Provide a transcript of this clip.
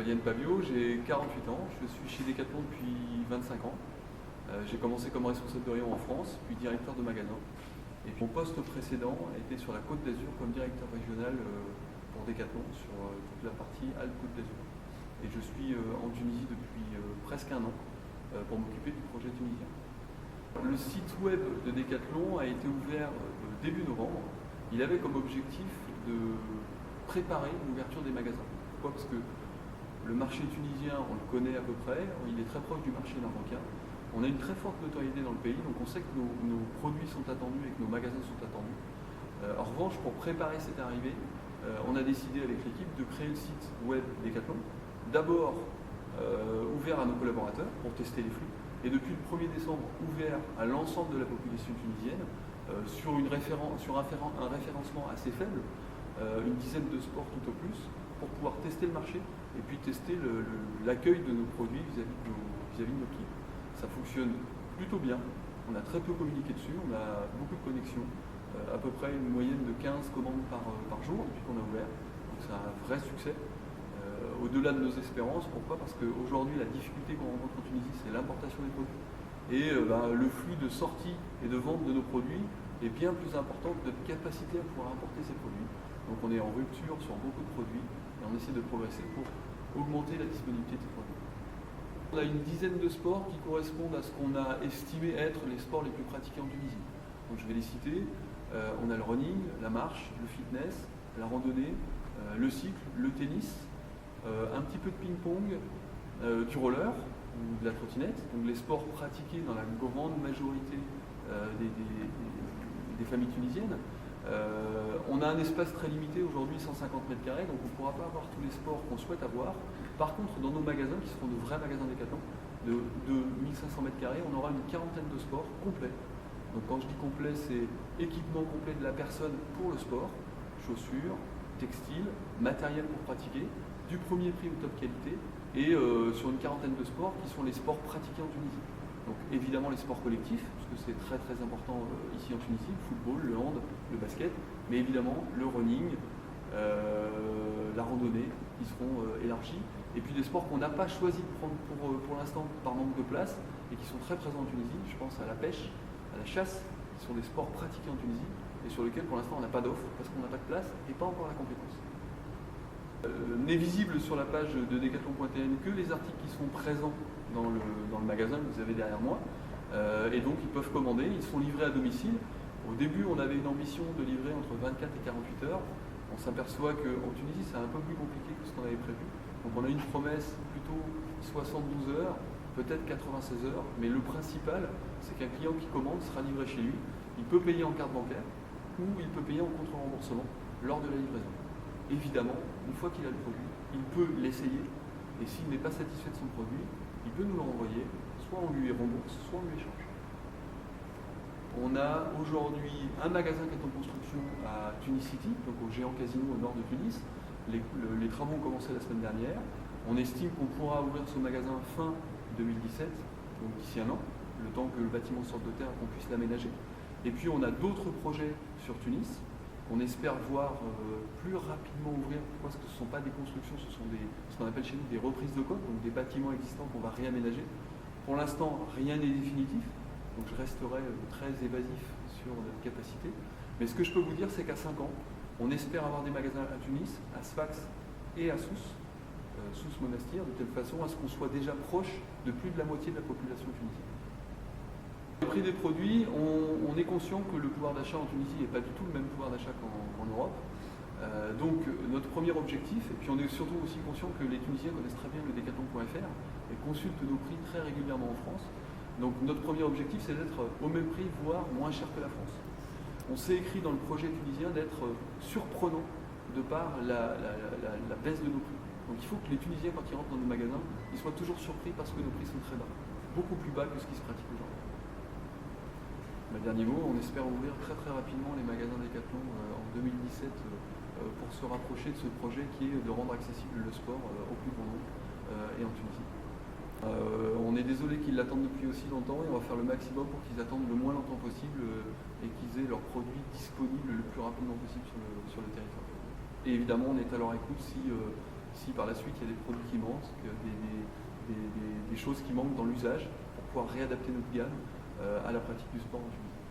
Yann Pavio, j'ai 48 ans, je suis chez Decathlon depuis 25 ans. J'ai commencé comme responsable de rayon en France, puis directeur de magasin. Et puis mon poste précédent a été sur la Côte d'Azur comme directeur régional pour Decathlon sur toute la partie Alpes-Côte d'Azur. Et je suis en Tunisie depuis presque un an pour m'occuper du projet tunisien. Le site web de Decathlon a été ouvert début novembre. Il avait comme objectif de préparer l'ouverture des magasins. Pourquoi ? Parce que le marché tunisien, on le connaît à peu près, il est très proche du marché marocain. On a une très forte notoriété dans le pays, donc on sait que nos produits sont attendus et que nos magasins sont attendus. En revanche, pour préparer cette arrivée, on a décidé avec l'équipe de créer le site web Decathlon. D'abord ouvert à nos collaborateurs pour tester les flux, et depuis le 1er décembre ouvert à l'ensemble de la population tunisienne sur un référencement assez faible, une dizaine de sports tout au plus, pour pouvoir tester le marché et puis tester l'accueil de nos produits vis-à-vis de nos clients. Ça fonctionne plutôt bien, on a très peu communiqué dessus, on a beaucoup de connexions, à peu près une moyenne de 15 commandes par jour depuis qu'on a ouvert, donc c'est un vrai succès. Au-delà de nos espérances, pourquoi ? Parce qu'aujourd'hui la difficulté qu'on rencontre en Tunisie, c'est l'importation des produits. Et le flux de sortie et de vente de nos produits est bien plus important que notre capacité à pouvoir importer ces produits. Donc on est en rupture sur beaucoup de produits et on essaie de progresser pour augmenter la disponibilité de ces produits. On a une dizaine de sports qui correspondent à ce qu'on a estimé être les sports les plus pratiqués en Tunisie. Donc je vais les citer. On a le running, la marche, le fitness, la randonnée, le cycle, le tennis, un petit peu de ping-pong, du roller ou de la trottinette. Donc les sports pratiqués dans la grande majorité des familles tunisiennes. On a un espace très limité aujourd'hui, 150 mètres carrés, donc on ne pourra pas avoir tous les sports qu'on souhaite avoir. Par contre, dans nos magasins, qui seront de vrais magasins Decathlon, de 1500 mètres carrés, on aura une quarantaine de sports complets. Donc quand je dis complet, c'est équipement complet de la personne pour le sport, chaussures, textiles, matériel pour pratiquer, du premier prix au top qualité, et sur une quarantaine de sports qui sont les sports pratiqués en Tunisie. Donc évidemment les sports collectifs, parce que c'est très très important ici en Tunisie, le football, le hand, le basket, mais évidemment le running, la randonnée qui seront élargis, et puis des sports qu'on n'a pas choisi de prendre pour l'instant par manque de place et qui sont très présents en Tunisie. Je pense à la pêche, à la chasse, qui sont des sports pratiqués en Tunisie et sur lesquels pour l'instant on n'a pas d'offre parce qu'on n'a pas de place et pas encore la compétence. N'est visible sur la page de decathlon.tn que les articles qui sont présents dans le magasin que vous avez derrière moi, et donc ils peuvent commander, ils sont livrés à domicile. Au début on avait une ambition de livrer entre 24 et 48 heures, on s'aperçoit qu'en Tunisie c'est un peu plus compliqué que ce qu'on avait prévu, donc on a une promesse plutôt 72 heures, peut-être 96 heures, mais le principal c'est qu'un client qui commande sera livré chez lui, il peut payer en carte bancaire ou il peut payer en contre-remboursement lors de la livraison. Évidemment, une fois qu'il a le produit, il peut l'essayer et s'il n'est pas satisfait de son produit, il peut nous le renvoyer, soit on lui rembourse, soit on lui échange. On a aujourd'hui un magasin qui est en construction à Tunis City, donc au Géant Casino au nord de Tunis. Les travaux ont commencé la semaine dernière. On estime qu'on pourra ouvrir ce magasin fin 2017, donc d'ici un an, le temps que le bâtiment sorte de terre et qu'on puisse l'aménager. Et puis on a d'autres projets sur Tunis. On espère voir plus rapidement ouvrir, parce que ce ne sont pas des constructions, ce sont ce qu'on appelle chez nous des reprises de code, donc des bâtiments existants qu'on va réaménager. Pour l'instant, rien n'est définitif, donc je resterai très évasif sur notre capacité. Mais ce que je peux vous dire, c'est qu'à 5 ans, on espère avoir des magasins à Tunis, à Sfax et à Sousse Monastir, de telle façon à ce qu'on soit déjà proche de plus de la moitié de la population tunisienne. Le prix des produits, on est conscient que le pouvoir d'achat en Tunisie n'est pas du tout le même pouvoir d'achat qu'en Europe. Donc notre premier objectif, et puis on est surtout aussi conscient que les Tunisiens connaissent très bien le decathlon.fr et consultent nos prix très régulièrement en France. Donc notre premier objectif, c'est d'être au même prix, voire moins cher que la France. On s'est écrit dans le projet tunisien d'être surprenant de par la baisse de nos prix. Donc il faut que les Tunisiens, quand ils rentrent dans nos magasins, ils soient toujours surpris parce que nos prix sont très bas, beaucoup plus bas que ce qui se pratique aujourd'hui. Dernier mot, on espère ouvrir très très rapidement les magasins Decathlon en 2017 pour se rapprocher de ce projet qui est de rendre accessible le sport au plus grand nombre et en Tunisie. On est désolé qu'ils l'attendent depuis aussi longtemps et on va faire le maximum pour qu'ils attendent le moins longtemps possible et qu'ils aient leurs produits disponibles le plus rapidement possible sur le territoire. Et évidemment, on est à leur écoute si si par la suite il y a des produits qui manquent, des choses qui manquent dans l'usage, pour pouvoir réadapter notre gamme à la pratique du sport en juillet.